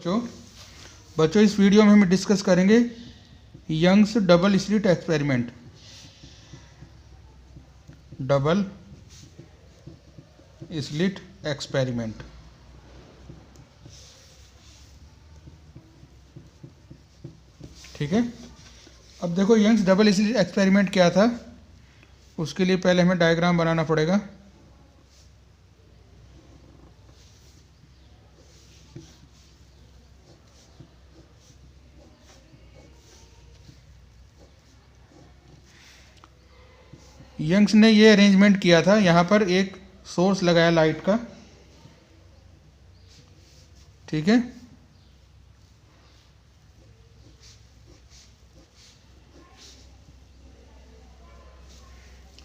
बच्चों इस वीडियो में हम डिस्कस करेंगे Young's double slit experiment. Double slit experiment. ठीक है, अब देखो यंग्स डबल स्लिट एक्सपेरिमेंट क्या था, उसके लिए पहले हमें डायग्राम बनाना पड़ेगा। यंग्स ने ये अरेंजमेंट किया था, यहाँ पर एक सोर्स लगाया लाइट का। ठीक है,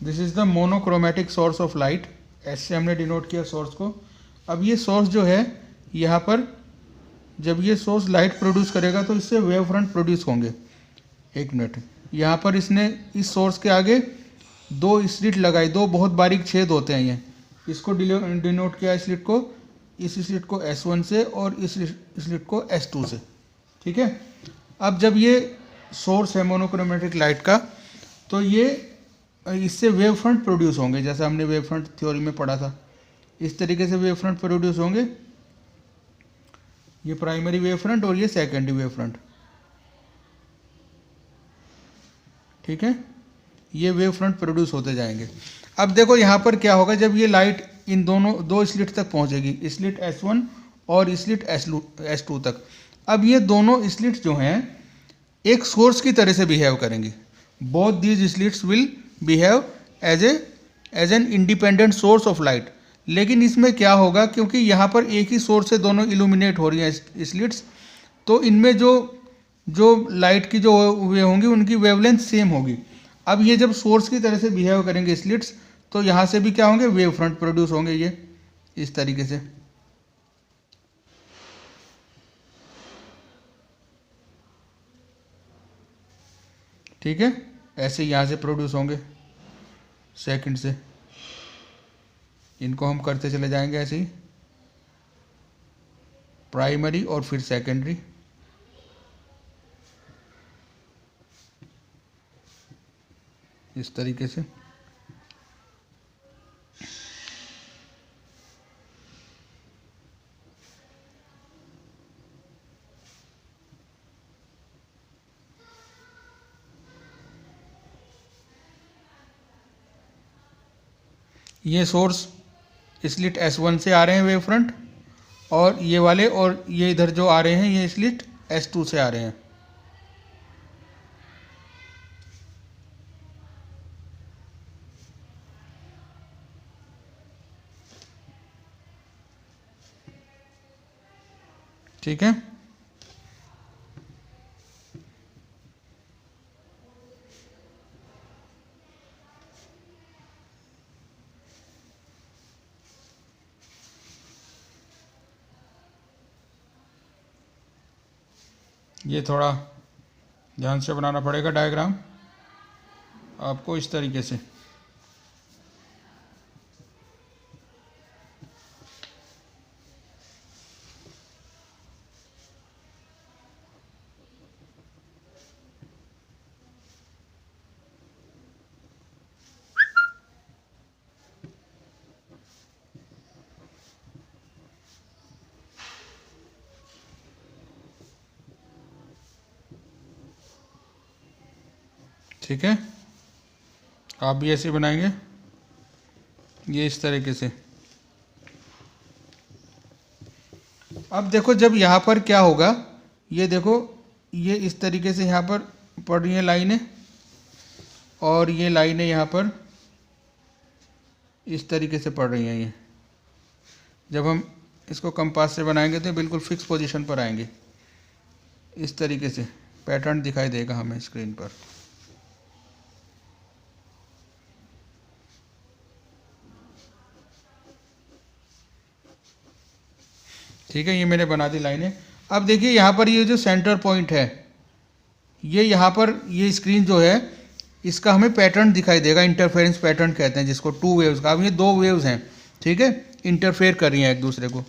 this is the monochromatic source of light, ऐसे हमने डिनोट किया सोर्स को। अब ये सोर्स जो है यहाँ पर, जब ये सोर्स लाइट प्रोड्यूस करेगा तो इससे वेव फ्रंट प्रोड्यूस होंगे। एक मिनट, यहाँ पर इसने इस सोर्स के आगे दो स्लिट लगाई, दो बहुत बारीक छेद होते हैं, ये इसको डिनोट किया स्लिट को, इस स्लिट को S1 से और इस स्लिट को S2 से। ठीक है, अब जब ये सोर्स है मोनोक्रोमेटिक लाइट का, तो ये इससे वेव फ्रंट प्रोड्यूस होंगे, जैसे हमने वेव फ्रंट थ्योरी में पढ़ा था। इस तरीके से वेव फ्रंट प्रोड्यूस होंगे, ये प्राइमरी वेव फ्रंट और ये सेकेंडरी वेव फ्रंट। ठीक है, ये वेव फ्रंट प्रोड्यूस होते जाएंगे। अब देखो यहाँ पर क्या होगा, जब ये लाइट इन दोनों दो स्लिट तक पहुँचेगी, स्लिट S1 और स्लिट S2 तक। अब ये दोनों स्लिट्स जो हैं एक सोर्स की तरह से बिहेव करेंगी। Both these slits will behave as an independent source of light. लेकिन इसमें क्या होगा, क्योंकि यहाँ पर एक ही सोर्स से दोनों इल्यूमिनेट हो रही हैं स्लिट्स, तो इनमें जो लाइट की जो वे होंगी उनकी वेवलेंथ सेम होगी। अब ये जब सोर्स की तरह से बिहेव करेंगे स्लिट्स, तो यहाँ से भी क्या होंगे, वेव फ्रंट प्रोड्यूस होंगे, ये इस तरीके से। ठीक है, ऐसे यहाँ से प्रोड्यूस होंगे सेकंड से। इनको हम करते चले जाएंगे ऐसे ही, प्राइमरी और फिर सेकेंडरी। इस तरीके से। ये सोर्स स्लिट S1 से आ रहे हैं वेव फ्रंट, और ये वाले और ये इधर जो आ रहे हैं ये स्लिट S2 से आ रहे हैं। ठीक है, ये थोड़ा ध्यान से बनाना पड़ेगा डायग्राम आपको, इस तरीके से। ठीक है, आप भी ऐसे बनाएंगे, ये इस तरीके से। अब देखो जब यहाँ पर क्या होगा, ये देखो ये इस तरीके से यहाँ पर पड़ रही हैं लाइनें, और ये लाइनें यहाँ पर इस तरीके से पड़ रही हैं। ये जब हम इसको कंपास से बनाएंगे तो बिल्कुल फिक्स पोजीशन पर आएंगे। इस तरीके से पैटर्न दिखाई देगा हमें स्क्रीन पर। ठीक है, ये मैंने बना दी लाइनें। अब देखिए यहाँ पर ये जो सेंटर पॉइंट है, ये यहाँ पर ये स्क्रीन जो है इसका हमें पैटर्न दिखाई देगा, इंटरफेरेंस पैटर्न कहते हैं जिसको, टू वेव्स का। अब ये दो वेव्स हैं, ठीक है, इंटरफेयर कर रही हैं एक दूसरे को।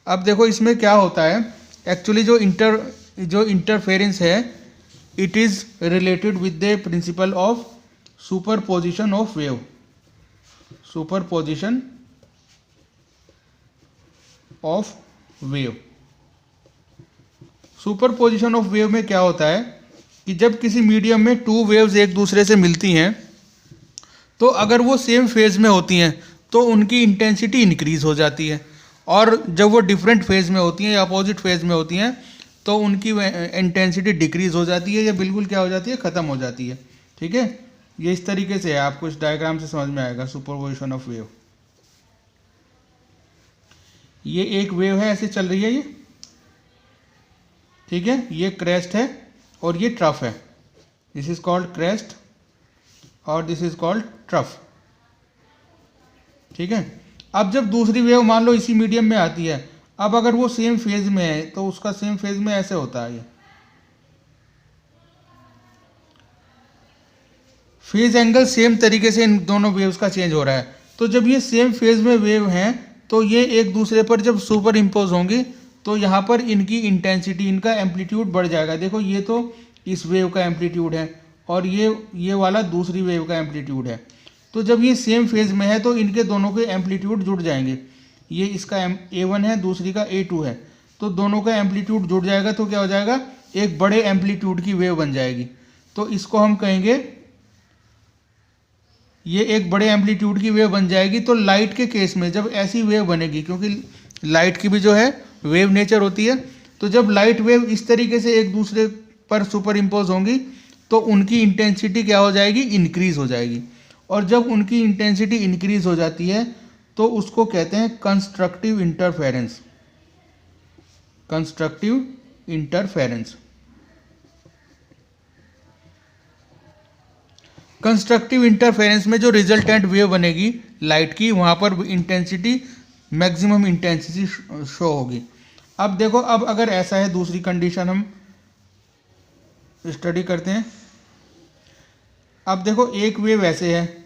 अब देखो इसमें क्या होता है, एक्चुअली जो इंटरफेरेंस है it is related with the principle of superposition of wave, superposition of wave. Superposition of wave में क्या होता है कि जब किसी मीडियम में टू वेव्स एक दूसरे से मिलती हैं तो अगर वो सेम फेज में होती हैं तो उनकी इंटेंसिटी इंक्रीज हो जाती है, और जब वो डिफरेंट फेज में होती हैं या अपोजिट फेज में होती हैं तो उनकी इंटेंसिटी डिक्रीज हो जाती है या बिल्कुल क्या हो जाती है, ख़त्म हो जाती है। ठीक है, ये इस तरीके से है, आपको इस डायग्राम से समझ में आएगा सुपरपोजिशन ऑफ वेव। ये एक वेव है, ऐसे चल रही है ये, ठीक है, ये क्रेस्ट है और ये ट्रफ है। दिस इज कॉल्ड क्रेस्ट और दिस इज कॉल्ड ट्रफ। ठीक है, अब जब दूसरी वेव मान लो इसी मीडियम में आती है, अब अगर वो सेम फेज में है तो उसका सेम फेज में ऐसे होता है, ये फेज एंगल सेम तरीके से इन दोनों वेव्स का चेंज हो रहा है। तो जब ये सेम फेज में वेव हैं तो ये एक दूसरे पर जब सुपर इम्पोज होंगी तो यहाँ पर इनकी इंटेंसिटी, इनका एम्पलीट्यूड बढ़ जाएगा। देखो ये तो इस वेव का एम्पलीट्यूड है और ये वाला दूसरी वेव का एम्पलीट्यूड है। तो जब ये सेम फेज में है तो इनके दोनों के एम्पलीट्यूड जुड़ जाएंगे। ये इसका A1 है, दूसरी का A2 है, तो दोनों का एम्पलीट्यूड जुड़ जाएगा तो क्या हो जाएगा, एक बड़े एम्पलीट्यूड की वेव बन जाएगी। तो इसको हम कहेंगे, ये एक बड़े एम्पलीट्यूड की वेव बन जाएगी। तो लाइट के केस में जब ऐसी वेव बनेगी, क्योंकि लाइट की भी जो है वेव नेचर होती है, तो जब लाइट वेव इस तरीके से एक दूसरे पर सुपर इम्पोज होंगी तो उनकी इंटेंसिटी क्या हो जाएगी, इंक्रीज हो जाएगी। और जब उनकी इंटेंसिटी इंक्रीज हो जाती है तो उसको कहते हैं constructive interference, constructive interference. Constructive interference में जो रिजल्टेंट वेव बनेगी लाइट की, वहाँ पर इंटेंसिटी, मैक्सिमम इंटेंसिटी शो होगी। अब देखो, अब अगर ऐसा है, दूसरी कंडीशन हम स्टडी करते हैं। अब देखो एक वेव ऐसे है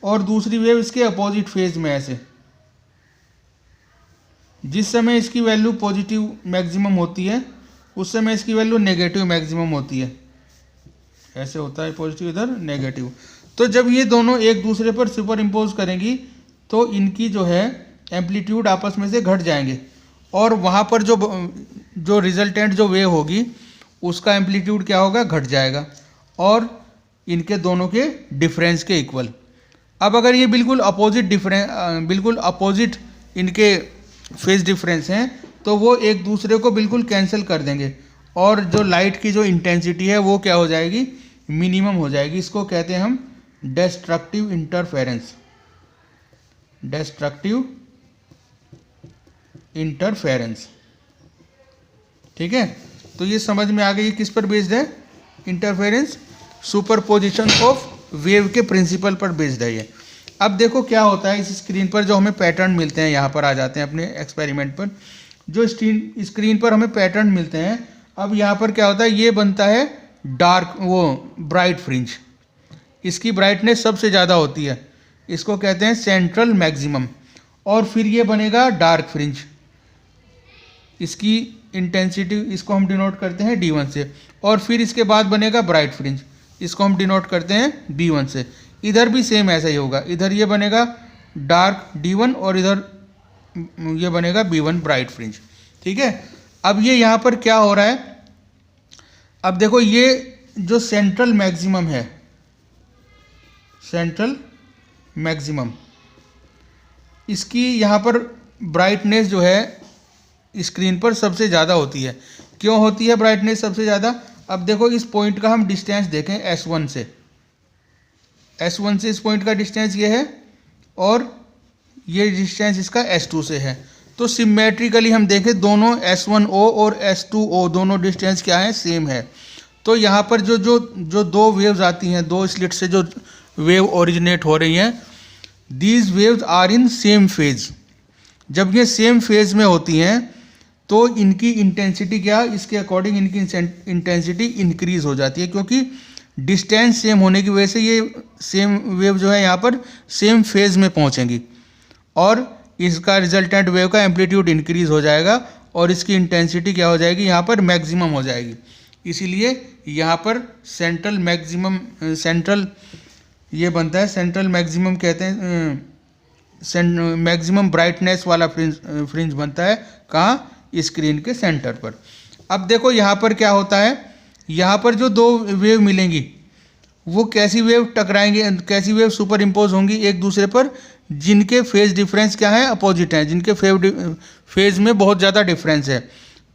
और दूसरी वेव इसके अपोजिट फेज में ऐसे। जिस समय इसकी वैल्यू पॉजिटिव मैक्सिमम होती है उस समय इसकी वैल्यू नेगेटिव मैक्सिमम होती है, ऐसे होता है, पॉजिटिव इधर नेगेटिव। तो जब ये दोनों एक दूसरे पर सुपर इम्पोज करेंगी तो इनकी जो है एम्पलीट्यूड आपस में से घट जाएंगे और वहाँ पर जो रिजल्टेंट जो वेव होगी उसका एम्पलीट्यूड क्या होगा, घट जाएगा और इनके दोनों के डिफरेंस के इक्वल। अब अगर ये बिल्कुल अपोजिट इनके फेज डिफरेंस हैं तो वो एक दूसरे को बिल्कुल कैंसिल कर देंगे और जो लाइट की जो इंटेंसिटी है वो क्या हो जाएगी, मिनिमम हो जाएगी। इसको कहते हैं हम डिस्ट्रक्टिव इंटरफेरेंस, डिस्ट्रक्टिव इंटरफेरेंस। ठीक है, तो ये समझ में आ गई ये किस पर बेस्ड है, इंटरफेरेंस, सुपरपोजिशन ऑफ वेव के प्रिंसिपल पर बेस्ड है ये। अब देखो क्या होता है, इस स्क्रीन पर जो हमें पैटर्न मिलते हैं, यहाँ पर आ जाते हैं अपने एक्सपेरिमेंट पर। जो स्क्रीन पर हमें पैटर्न मिलते हैं, अब यहाँ पर क्या होता है, ये बनता है डार्क, वो ब्राइट फ्रिंज। इसकी ब्राइटनेस सबसे ज़्यादा होती है, इसको कहते हैं सेंट्रल मैक्सिमम। और फिर ये बनेगा डार्क फ्रिंज, इसकी इंटेंसिटी, इसको हम डिनोट करते हैं D1 से। और फिर इसके बाद बनेगा ब्राइट फ्रिंज, इसको हम डिनोट करते हैं B1 से। इधर भी सेम ऐसा ही होगा, इधर ये बनेगा डार्क D1 और इधर ये बनेगा B1 ब्राइट फ्रिंज। ठीक है, अब ये यहाँ पर क्या हो रहा है, अब देखो ये जो सेंट्रल मैक्सिमम है, सेंट्रल मैक्सिमम, इसकी यहाँ पर ब्राइटनेस जो है स्क्रीन पर सबसे ज़्यादा होती है। क्यों होती है ब्राइटनेस सबसे ज़्यादा, अब देखो इस पॉइंट का हम डिस्टेंस देखें S1 से, S1 से इस पॉइंट का डिस्टेंस ये है और ये डिस्टेंस इसका S2 से है। तो सिमेट्रिकली हम देखें दोनों S1O और S2O दोनों डिस्टेंस क्या है, सेम है। तो यहाँ पर जो दो वेव्स आती हैं, दो स्लिट से जो वेव ओरिजिनेट हो रही हैं, these waves are in same phase. जब ये सेम फेज में होती हैं तो इनकी इंटेंसिटी क्या, इसके अकॉर्डिंग इनकी इंटेंसिटी इंक्रीज हो जाती है, क्योंकि डिस्टेंस सेम होने की वजह से ये सेम वेव जो है यहाँ पर सेम फेज में पहुँचेंगी और इसका रिजल्टेंट वेव का एम्पलीट्यूड इंक्रीज हो जाएगा और इसकी इंटेंसिटी क्या हो जाएगी, यहाँ पर मैक्सिमम हो जाएगी। इसीलिए यहाँ पर सेंट्रल मैक्सिमम, सेंट्रल ये बनता है, सेंट्रल मैक्सिमम कहते हैं, मैक्सिमम ब्राइटनेस वाला फ्रिंज बनता है कहाँ, स्क्रीन के सेंटर पर। अब देखो यहाँ पर क्या होता है, यहाँ पर जो दो वेव मिलेंगी वो कैसी वेव टकराएंगे, कैसी वेव सुपर इम्पोज होंगी एक दूसरे पर, जिनके फेज डिफरेंस क्या है, अपोजिट हैं, जिनके फेज में बहुत ज़्यादा डिफरेंस है,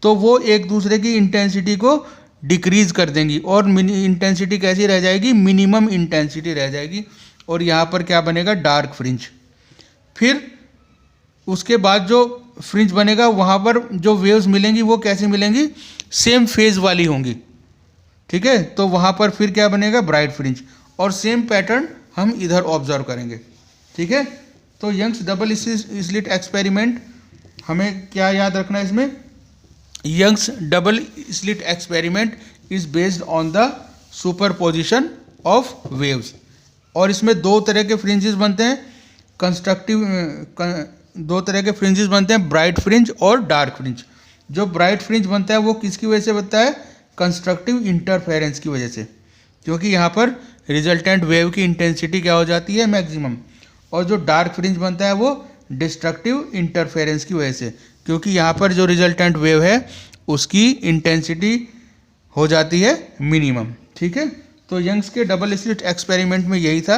तो वो एक दूसरे की इंटेंसिटी को डिक्रीज कर देंगी और इंटेंसिटी कैसी रह जाएगी, मिनिमम इंटेंसिटी रह जाएगी। और यहाँ पर क्या बनेगा, डार्क फ्रिंज। फिर उसके बाद जो फ्रिंज बनेगा वहाँ पर जो वेव्स मिलेंगी वो कैसी मिलेंगी, सेम फेज वाली होंगी, ठीक है। तो वहाँ पर फिर क्या बनेगा, ब्राइट फ्रिंज। और सेम पैटर्न हम इधर ऑब्जर्व करेंगे, ठीक है। तो यंग्स डबल स्लिट एक्सपेरिमेंट, हमें क्या याद रखना है इसमें, Young's double slit experiment is based on the superposition of waves. और इसमें दो तरह के फ्रिंजेस बनते हैं, कंस्ट्रक्टिव, दो तरह के फ्रिंजेस बनते हैं, ब्राइट फ्रिंज और डार्क फ्रिंज। जो ब्राइट फ्रिंज बनता है वो किसकी वजह से बनता है, कंस्ट्रक्टिव इंटरफेरेंस की वजह से, क्योंकि यहाँ पर रिजल्टेंट वेव की इंटेंसिटी क्या हो जाती है, मैक्सिमम। और जो डार्क फ्रिंज बनता है वो डिस्ट्रक्टिव इंटरफेरेंस की वजह से, क्योंकि यहाँ पर जो रिजल्टेंट वेव है उसकी इंटेंसिटी हो जाती है मिनिमम, ठीक है। तो यंग्स के डबल स्लिट एक्सपेरिमेंट में यही था।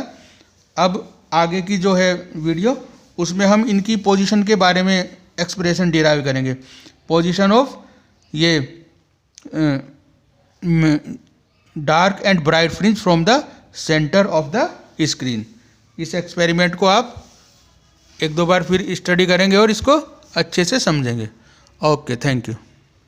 अब आगे की जो है वीडियो, उसमें हम इनकी पोजीशन के बारे में एक्सप्रेशन डिराइव करेंगे, पोजीशन ऑफ ये dark and bright fringe from the centre of the screen. इस एक्सपेरिमेंट को आप एक दो बार फिर स्टडी करेंगे और इसको अच्छे से समझेंगे। Okay, thank you.